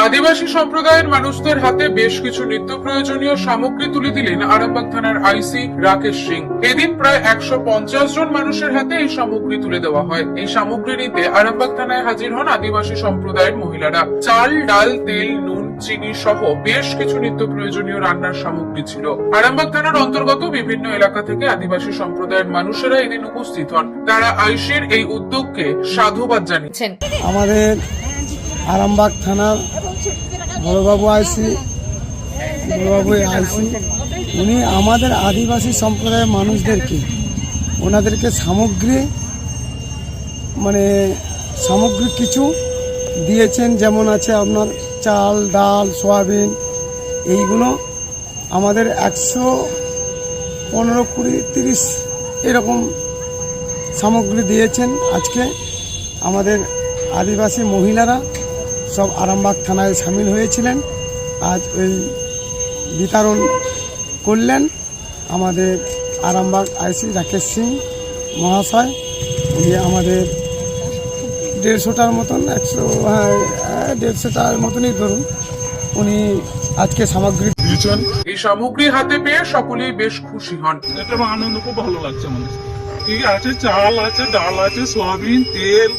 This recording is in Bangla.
আদিবাসী সম্প্রদায়ের মানুষদের হাতে বেশ কিছু নিত্য প্রয়োজনীয় সামগ্রী তুলে দিলেন আরামবাগ থানার আইসি রাকেশ সিং। এদিন প্রায় 150 জন মানুষের হাতে এই সামগ্রী তুলে দেওয়া হয়। এই সামগ্রী নিতে আরামবাগ থানায় হাজির হন আদিবাসী সম্প্রদায়ের মহিলারা। চাল, ডাল, তেল, নুন, চিনি সহ বেশ কিছু নিত্য প্রয়োজনীয় রান্নার সামগ্রী ছিল। আরামবাগ থানার অন্তর্গত বিভিন্ন এলাকা থেকে আদিবাসী সম্প্রদায়ের মানুষেরা এদিন উপস্থিত হন। তারা আইসির এই উদ্যোগকে সাধুবাদ জানিয়েছেন। আমাদের আরামবাগ থানার বড়বাবু আইসি উনি আমাদের আদিবাসী সম্প্রদায়ের মানুষদেরকে ওনাদেরকে সামগ্রী কিছু দিয়েছেন। যেমন আছে আপনার চাল, ডাল, সয়াবিন, এইগুলো আমাদের 115, 20, 30 এরকম সামগ্রী দিয়েছেন। আজকে আমাদের আদিবাসী মহিলারা সব আরামবাগ থানায় সামিল হয়েছিলেন। আজ ওই বিতরণ করলেন আমাদের আরামবাগ আইসি রাকেশ সিং মহাশয়। উনি আমাদের 150টার মতন 150টার মতনই ধরুন উনি আজকে সামগ্রী দিয়েছেন। এই সামগ্রী হাতে পেয়ে সকলেই বেশ খুশি হন। এটা আনন্দ খুব ভালো লাগছে আমাদের। ঠিক আছে, চাল আছে, ডাল আছে, সয়াবিন, তেল।